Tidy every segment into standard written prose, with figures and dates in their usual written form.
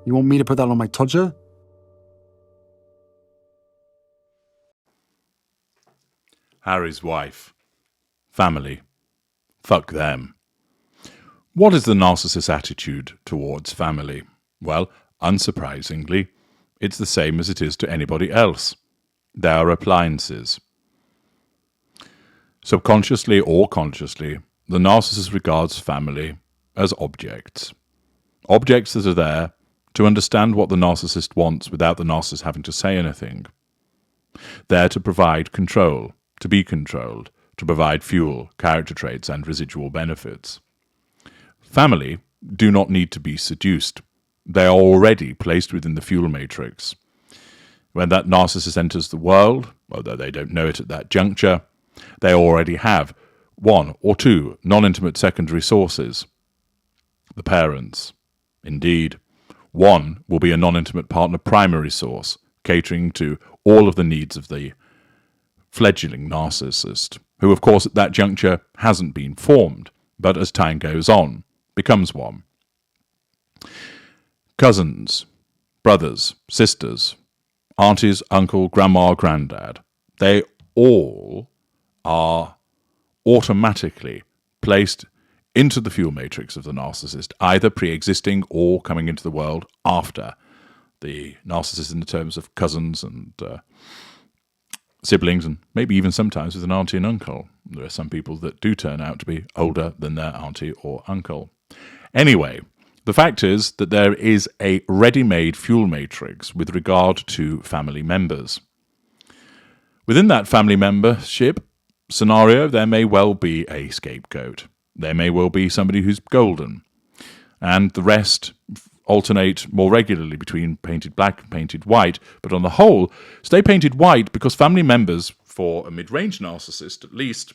You want me to put that on my Tudor? Harry's wife. Family. Fuck them. What is the narcissist's attitude towards family? Well, unsurprisingly, it's the same as it is to anybody else. They are appliances. Subconsciously or consciously, the narcissist regards family as objects. Objects that are there to understand what the narcissist wants without the narcissist having to say anything. There to provide control, to be controlled, to provide fuel, character traits, and residual benefits. Family do not need to be seduced. They are already placed within the fuel matrix. When that narcissist enters the world, although they don't know it at that juncture, they already have one or two non-intimate secondary sources. The parents. Indeed, one will be a non-intimate partner primary source, catering to all of the needs of the fledgling narcissist, who of course at that juncture hasn't been formed, but as time goes on, becomes one. Cousins, brothers, sisters, aunties, uncle, grandma, granddad, they all are automatically placed into the fuel matrix of the narcissist, either pre-existing or coming into the world after the narcissist, in the terms of cousins and siblings, and maybe even sometimes with an auntie and uncle. There are some people that do turn out to be older than their auntie or uncle. Anyway, the fact is that there is a ready-made fuel matrix with regard to family members. Within that family membership scenario, there may well be a scapegoat. There may well be somebody who's golden, and the rest alternate more regularly between painted black and painted white, but on the whole, stay painted white because family members, for a mid-range narcissist at least,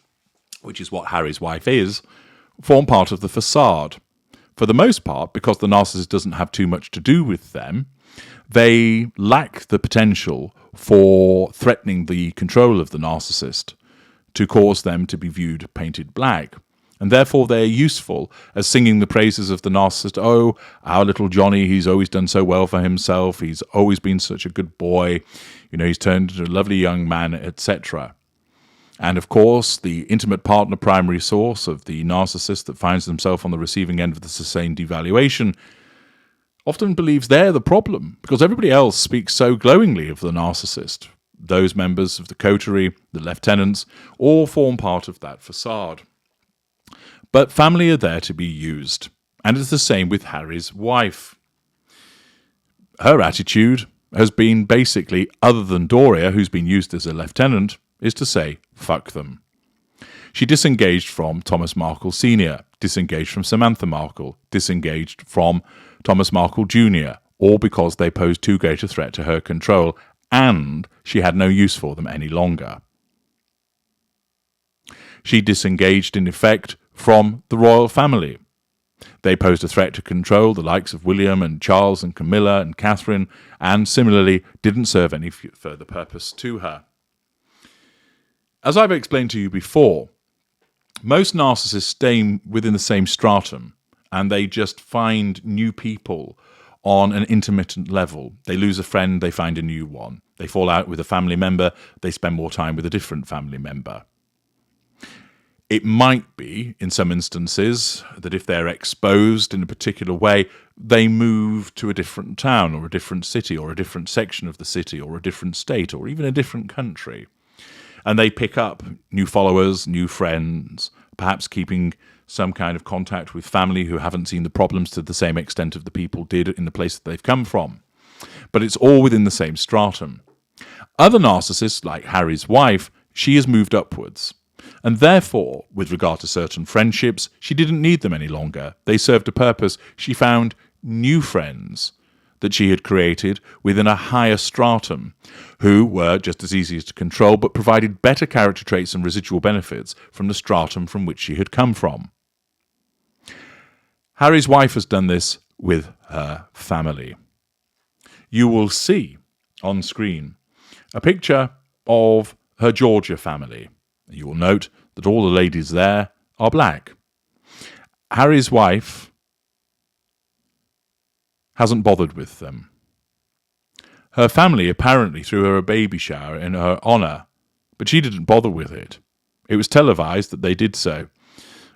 which is what Harry's wife is, form part of the facade. For the most part, because the narcissist doesn't have too much to do with them, they lack the potential for threatening the control of the narcissist to cause them to be viewed painted black. And therefore they're useful as singing the praises of the narcissist. Oh, our little Johnny, he's always done so well for himself. He's always been such a good boy. You know, he's turned into a lovely young man, etc. And of course, the intimate partner primary source of the narcissist that finds themselves on the receiving end of the sustained devaluation often believes they're the problem, because everybody else speaks so glowingly of the narcissist. Those members of the coterie, the lieutenants, all form part of that facade. But family are there to be used, and it's the same with Harry's wife. Her attitude has been basically, other than Doria, who's been used as a lieutenant, is to say, fuck them. She disengaged from Thomas Markle Sr., disengaged from Samantha Markle, disengaged from Thomas Markle Jr., all because they posed too great a threat to her control, and she had no use for them any longer. She disengaged, in effect, from the royal family. They posed a threat to control the likes of William and Charles and Camilla and Catherine, and similarly didn't serve any further purpose to her. As I've explained to you before, most narcissists stay within the same stratum, and they just find new people on an intermittent level. They lose a friend, they find a new one. They fall out with a family member, they spend more time with a different family member. It might be, in some instances, that if they're exposed in a particular way, they move to a different town or a different city or a different section of the city or a different state or even a different country. And they pick up new followers, new friends, perhaps keeping some kind of contact with family who haven't seen the problems to the same extent of the people did in the place that they've come from. But it's all within the same stratum. Other narcissists, like Harry's wife, she has moved upwards. And therefore, with regard to certain friendships, she didn't need them any longer. They served a purpose. She found new friends that she had created within a higher stratum, who were just as easy to control, but provided better character traits and residual benefits from the stratum from which she had come from. Harry's wife has done this with her family. You will see on screen a picture of her Georgia family. You will note that all the ladies there are black. Harry's wife hasn't bothered with them. Her family apparently threw her a baby shower in her honour, but she didn't bother with it. It was televised that they did so,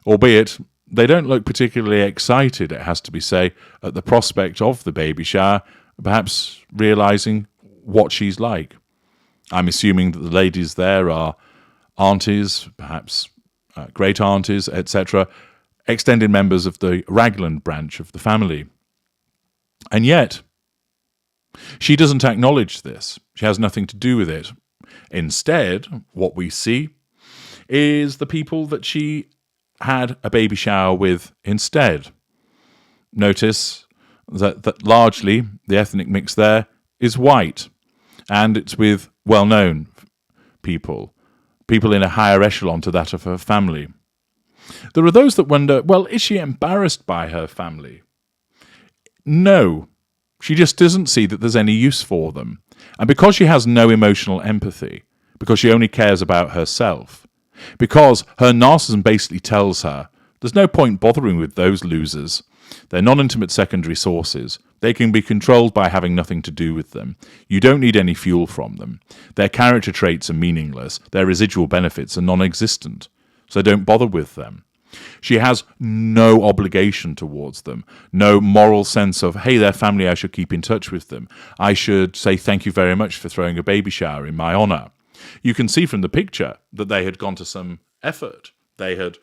albeit they don't look particularly excited, it has to be said, at the prospect of the baby shower, perhaps realising what she's like. I'm assuming that the ladies there are aunties, perhaps great aunties, etc., extended members of the Raglan branch of the family. And yet, she doesn't acknowledge this. She has nothing to do with it. Instead, what we see is the people that she had a baby shower with instead. Notice that largely the ethnic mix there is white, and it's with well-known people in a higher echelon to that of her family. There are those that wonder, well, is she embarrassed by her family? No, she just doesn't see that there's any use for them. And because she has no emotional empathy, because she only cares about herself, because her narcissism basically tells her there's no point bothering with those losers. They're non-intimate secondary sources. They can be controlled by having nothing to do with them. You don't need any fuel from them. Their character traits are meaningless. Their residual benefits are non-existent. So don't bother with them. She has no obligation towards them, no moral sense of, hey, they're family, I should keep in touch with them. I should say thank you very much for throwing a baby shower in my honour. You can see from the picture that they had gone to some effort. They had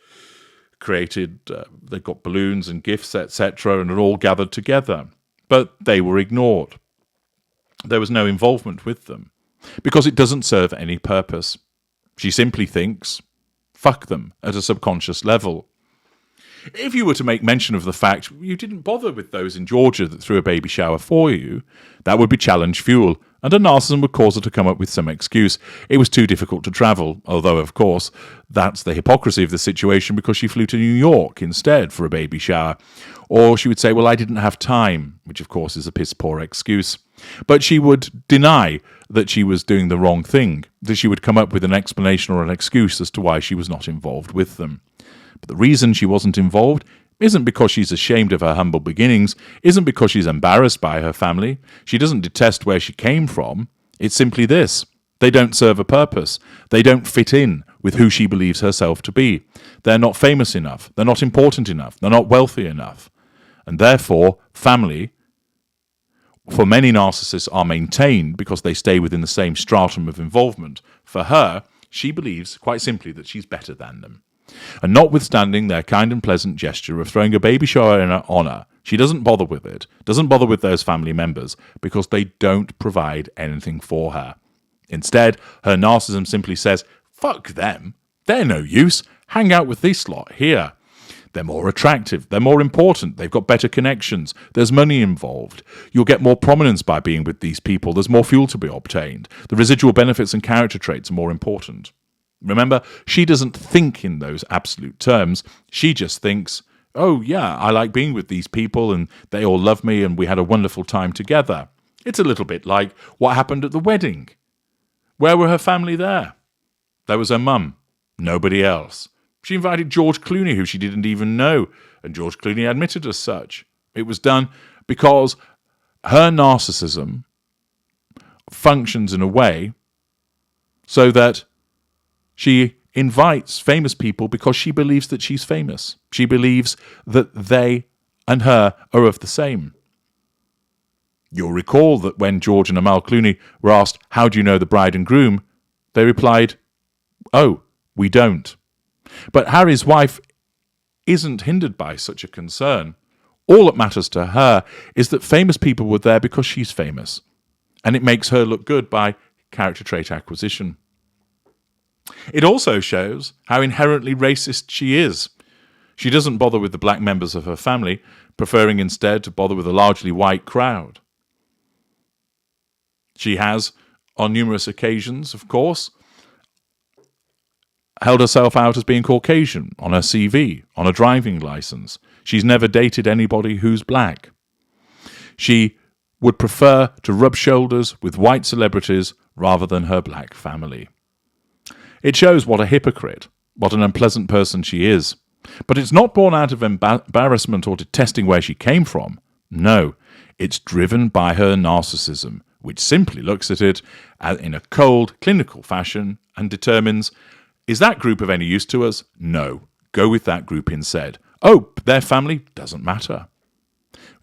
created, they've got balloons and gifts, etc., and had all gathered together. But they were ignored. There was no involvement with them, because it doesn't serve any purpose. She simply thinks, fuck them, at a subconscious level. If you were to make mention of the fact you didn't bother with those in Georgia that threw a baby shower for you, that would be challenge fuel, and a narcissism would cause her to come up with some excuse. It was too difficult to travel, although, of course, that's the hypocrisy of the situation because she flew to New York instead for a baby shower. Or she would say, well, I didn't have time, which, of course, is a piss-poor excuse. But she would deny that she was doing the wrong thing, that she would come up with an explanation or an excuse as to why she was not involved with them. But the reason she wasn't involved isn't because she's ashamed of her humble beginnings, isn't because she's embarrassed by her family, she doesn't detest where she came from. It's simply this: they don't serve a purpose. They don't fit in with who she believes herself to be. They're not famous enough. They're not important enough. They're not wealthy enough. And therefore, family, for many narcissists, are maintained because they stay within the same stratum of involvement. For her, she believes, quite simply, that she's better than them. And notwithstanding their kind and pleasant gesture of throwing a baby shower in her honour, she doesn't bother with it, doesn't bother with those family members, because they don't provide anything for her. Instead, her narcissism simply says, fuck them, they're no use, hang out with this lot here. They're more attractive, they're more important, they've got better connections, there's money involved. You'll get more prominence by being with these people, there's more fuel to be obtained. The residual benefits and character traits are more important. Remember, she doesn't think in those absolute terms. She just thinks, oh yeah, I like being with these people and they all love me and we had a wonderful time together. It's a little bit like what happened at the wedding. Where were her family there? There was her mum, nobody else. She invited George Clooney, who she didn't even know, and George Clooney admitted as such. It was done because her narcissism functions in a way so that she invites famous people because she believes that she's famous. She believes that they and her are of the same. You'll recall that when George and Amal Clooney were asked, how do you know the bride and groom? They replied, oh, we don't. But Harry's wife isn't hindered by such a concern. All that matters to her is that famous people were there because she's famous. And it makes her look good by character trait acquisition. It also shows how inherently racist she is. She doesn't bother with the black members of her family, preferring instead to bother with a largely white crowd. She has, on numerous occasions, of course, held herself out as being Caucasian on her CV, on a driving license. She's never dated anybody who's black. She would prefer to rub shoulders with white celebrities rather than her black family. It shows what a hypocrite, what an unpleasant person she is. But it's not born out of embarrassment or detesting where she came from. No, It's driven by her narcissism, which simply looks at it in a cold, clinical fashion and determines, is that group of any use to us? No. Go with that group instead. Oh, their family doesn't matter.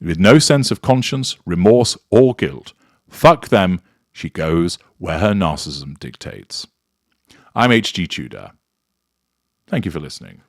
With no sense of conscience, remorse, or guilt, fuck them, she goes where her narcissism dictates. I'm H.G. Tudor. Thank you for listening.